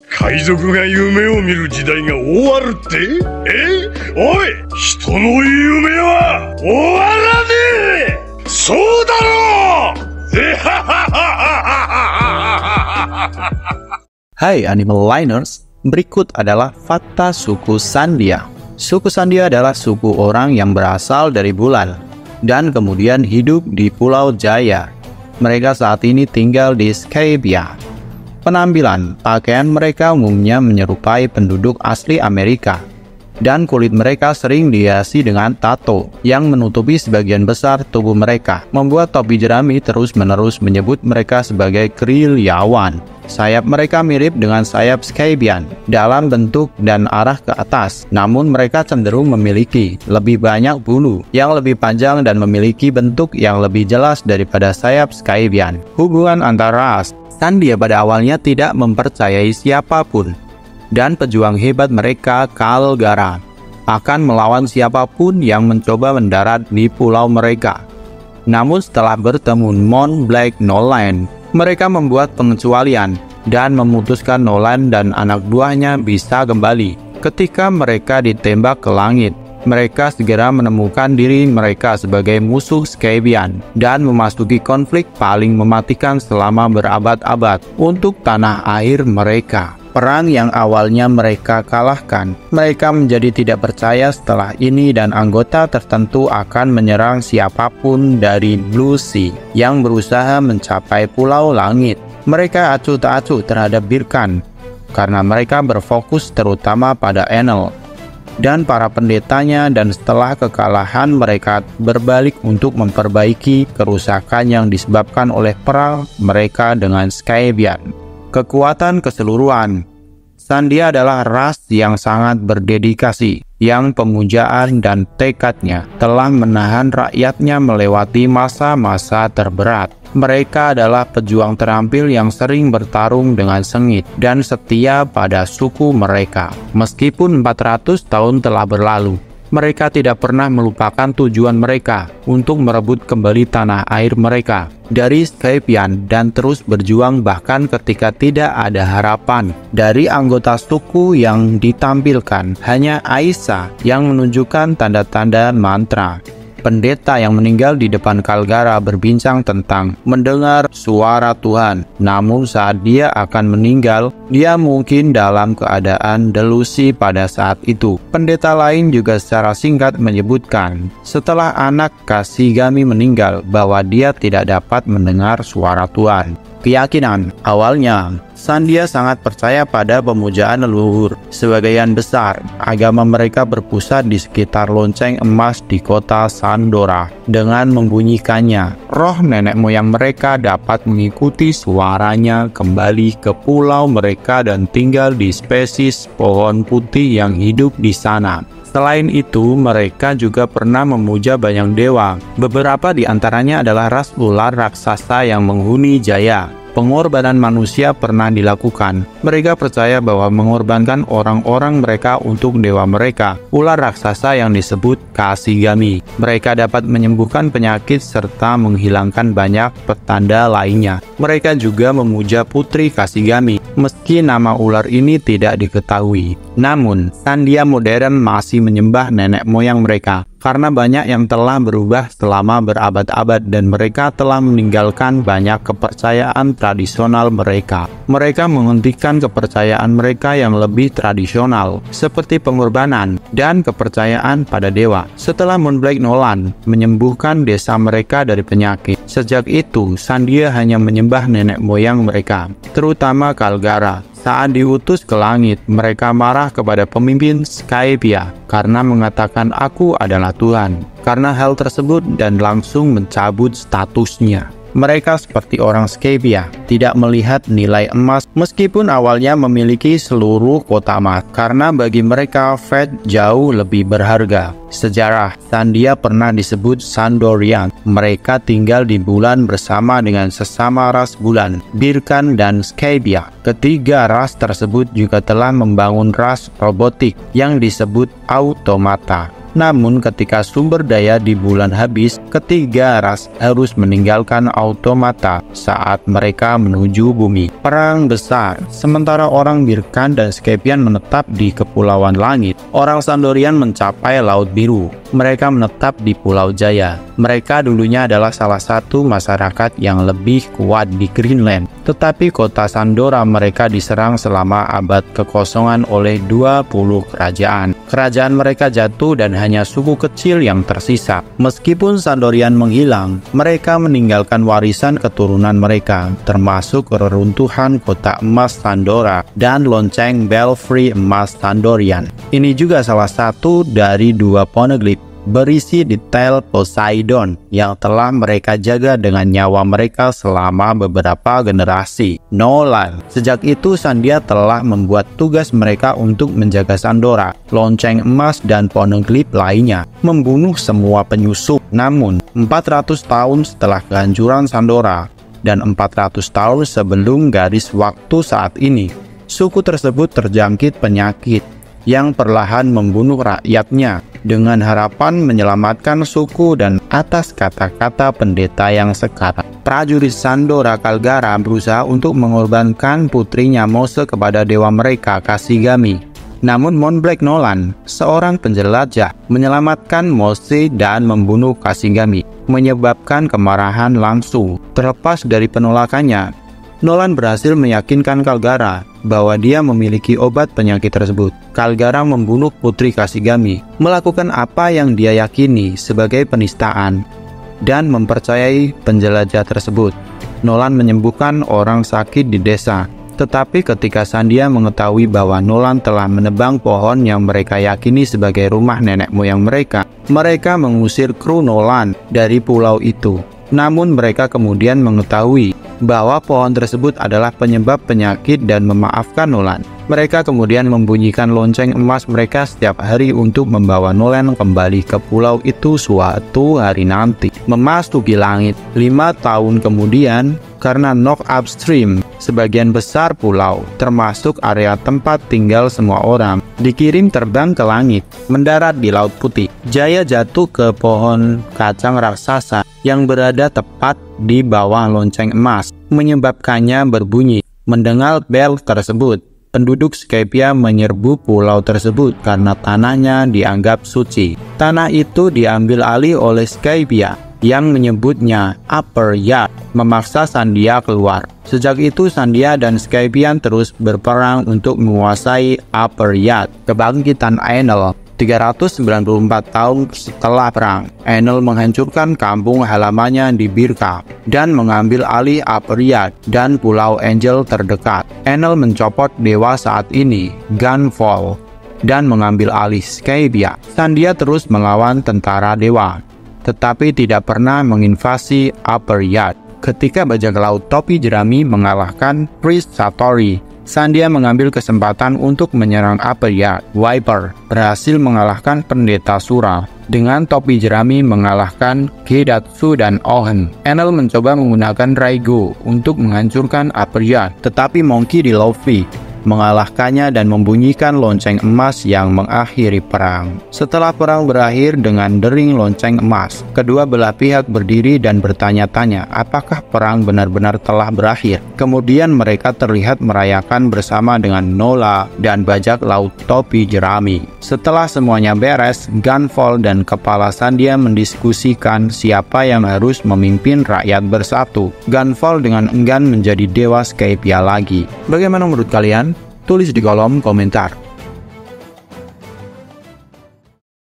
海賊が夢を見る時代が終わるって？おい、人の夢は終わらねえ！そうだろう！Hai Animal Liners, berikut adalah fakta suku Sandia. Suku Sandia adalah suku orang yang berasal dari bulan dan kemudian hidup di Pulau Jaya. Mereka saat ini tinggal di Skypia. Penampilan pakaian mereka umumnya menyerupai penduduk asli Amerika, dan kulit mereka sering dihiasi dengan tato yang menutupi sebagian besar tubuh mereka, membuat topi jerami terus-menerus menyebut mereka sebagai gerilyawan. Sayap mereka mirip dengan sayap Skypian dalam bentuk dan arah ke atas, namun mereka cenderung memiliki lebih banyak bulu yang lebih panjang dan memiliki bentuk yang lebih jelas daripada sayap Skypian. Hubungan antar ras. Sandia pada awalnya tidak mempercayai siapapun, dan pejuang hebat mereka, Kalgara, akan melawan siapapun yang mencoba mendarat di pulau mereka. Namun setelah bertemu Mont Black Noland, mereka membuat pengecualian dan memutuskan Noland dan anak buahnya bisa kembali. Ketika mereka ditembak ke langit, mereka segera menemukan diri mereka sebagai musuh Skypian dan memasuki konflik paling mematikan selama berabad-abad untuk tanah air mereka. Perang yang awalnya mereka kalahkan, mereka menjadi tidak percaya setelah ini dan anggota tertentu akan menyerang siapapun dari Blue Sea yang berusaha mencapai Pulau Langit. Mereka acuh tak acuh terhadap Birkan karena mereka berfokus terutama pada Enel dan para pendetanya, dan setelah kekalahan mereka berbalik untuk memperbaiki kerusakan yang disebabkan oleh perang mereka dengan Skypian. Kekuatan keseluruhan. Sandia adalah ras yang sangat berdedikasi, yang pemujaan dan tekadnya telah menahan rakyatnya melewati masa-masa terberat. Mereka adalah pejuang terampil yang sering bertarung dengan sengit dan setia pada suku mereka. Meskipun 400 tahun telah berlalu, mereka tidak pernah melupakan tujuan mereka untuk merebut kembali tanah air mereka dari Skypian dan terus berjuang bahkan ketika tidak ada harapan. Dari anggota suku yang ditampilkan, hanya Aisyah yang menunjukkan tanda-tanda mantra. Pendeta yang meninggal di depan Kalgara berbincang tentang mendengar suara Tuhan. Namun saat dia akan meninggal, dia mungkin dalam keadaan delusi pada saat itu. Pendeta lain juga secara singkat menyebutkan setelah anak Kashigami meninggal bahwa dia tidak dapat mendengar suara Tuhan. Keyakinan. Awalnya, Sandia sangat percaya pada pemujaan leluhur. Sebagian besar agama mereka berpusat di sekitar lonceng emas di kota Sandora. Dengan membunyikannya, roh nenek moyang mereka dapat mengikuti suaranya kembali ke pulau mereka dan tinggal di spesies pohon putih yang hidup di sana. Selain itu, mereka juga pernah memuja banyak dewa. Beberapa di antaranya adalah ras ular raksasa yang menghuni Jaya. Pengorbanan manusia pernah dilakukan. Mereka percaya bahwa mengorbankan orang-orang mereka untuk dewa mereka, ular raksasa yang disebut Kashigami. Mereka dapat menyembuhkan penyakit serta menghilangkan banyak petanda lainnya. Mereka juga memuja putri Kashigami, meski nama ular ini tidak diketahui. Namun, Sandia modern masih menyembah nenek moyang mereka, karena banyak yang telah berubah selama berabad-abad dan mereka telah meninggalkan banyak kepercayaan tradisional mereka. Mereka menghentikan kepercayaan mereka yang lebih tradisional, seperti pengorbanan dan kepercayaan pada dewa. Setelah Mont Black Noland menyembuhkan desa mereka dari penyakit, sejak itu Sandia hanya menyembah nenek moyang mereka, terutama Kalgara. Saat diutus ke langit, mereka marah kepada pemimpin Skypia karena mengatakan aku adalah Tuhan. Karena hal tersebut dan langsung mencabut statusnya. Mereka seperti orang Skypia, tidak melihat nilai emas meskipun awalnya memiliki seluruh kota emas, karena bagi mereka Fed jauh lebih berharga. Sejarah, Sandia pernah disebut Sandorian. Mereka tinggal di bulan bersama dengan sesama ras bulan, Birkan dan Skypia. Ketiga ras tersebut juga telah membangun ras robotik yang disebut automata. Namun ketika sumber daya di bulan habis, ketiga ras harus meninggalkan automata saat mereka menuju bumi. Perang besar. Sementara orang Birkan dan Skypian menetap di Kepulauan Langit, orang Sandorian mencapai Laut Biru. Mereka menetap di Pulau Jaya. Mereka dulunya adalah salah satu masyarakat yang lebih kuat di Greenland. Tetapi kota Sandora mereka diserang selama abad kekosongan oleh 20 kerajaan. Kerajaan mereka jatuh dan hanya suku kecil yang tersisa. Meskipun Sandorian menghilang, mereka meninggalkan warisan keturunan mereka, termasuk reruntuhan kota emas Sandora dan lonceng Belfry emas Sandorian. Ini juga salah satu dari 2 poneglyph berisi detail Poseidon yang telah mereka jaga dengan nyawa mereka selama beberapa generasi. Nolan. Sejak itu Sandia telah membuat tugas mereka untuk menjaga Sandora, lonceng emas dan poneglyph lainnya, membunuh semua penyusup. Namun, 400 tahun setelah kehancuran Sandora dan 400 tahun sebelum garis waktu saat ini, suku tersebut terjangkit penyakit yang perlahan membunuh rakyatnya dengan harapan menyelamatkan suku dan atas kata-kata pendeta yang sekarat. Prajurit Sandora Kalgara berusaha untuk mengorbankan putrinya Mose kepada dewa mereka Kashigami. Namun Montblack Nolan, seorang penjelajah, menyelamatkan Mose dan membunuh Kashigami, menyebabkan kemarahan langsung. Terlepas dari penolakannya, Nolan berhasil meyakinkan Kalgara bahwa dia memiliki obat penyakit tersebut. Kalgara membunuh putri Kashigami, melakukan apa yang dia yakini sebagai penistaan, dan mempercayai penjelajah tersebut. Nolan menyembuhkan orang sakit di desa. Tetapi ketika Sandia mengetahui bahwa Nolan telah menebang pohon yang mereka yakini sebagai rumah nenek moyang mereka, mereka mengusir kru Nolan dari pulau itu. Namun mereka kemudian mengetahui bahwa pohon tersebut adalah penyebab penyakit dan memaafkan Nolan. Mereka kemudian membunyikan lonceng emas mereka setiap hari untuk membawa Nolan kembali ke pulau itu suatu hari nanti. Memasuki langit. 5 tahun kemudian, karena knock upstream, sebagian besar pulau, termasuk area tempat tinggal semua orang, dikirim terbang ke langit, mendarat di Laut Putih. Jaya jatuh ke pohon kacang raksasa yang berada tepat di bawah lonceng emas, menyebabkannya berbunyi. Mendengar bel tersebut, penduduk Skypia menyerbu pulau tersebut karena tanahnya dianggap suci. Tanah itu diambil alih oleh Skypia yang menyebutnya Upper Yard, memaksa Sandia keluar. Sejak itu Sandia dan Skypian terus berperang untuk menguasai Upper Yard. Kebangkitan Enel. 394 tahun setelah perang, Enel menghancurkan kampung halamannya di Birka dan mengambil alih Upper Yard dan Pulau Angel terdekat. Enel mencopot dewa saat ini, Gunvoll, dan mengambil alih Skypia. Sandia terus melawan tentara dewa, tetapi tidak pernah menginvasi Upper Yard. Ketika bajak laut topi jerami mengalahkan Priest Satori, Sandia mengambil kesempatan untuk menyerang Upper Yard. Viper berhasil mengalahkan pendeta Sura, dengan topi jerami mengalahkan Gedatsu dan Ohen. Enel mencoba menggunakan Raigo untuk menghancurkan Upper Yard, tetapi Monkey D. Luffy mengalahkannya dan membunyikan lonceng emas yang mengakhiri perang. Setelah perang berakhir dengan dering lonceng emas, kedua belah pihak berdiri dan bertanya-tanya apakah perang benar-benar telah berakhir. Kemudian mereka terlihat merayakan bersama dengan Nola dan bajak laut topi jerami. Setelah semuanya beres, Gunvoll dan Kepala Sandia mendiskusikan siapa yang harus memimpin rakyat bersatu. Gunvoll dengan enggan menjadi dewa Skypia lagi. Bagaimana menurut kalian? Tulis di kolom komentar.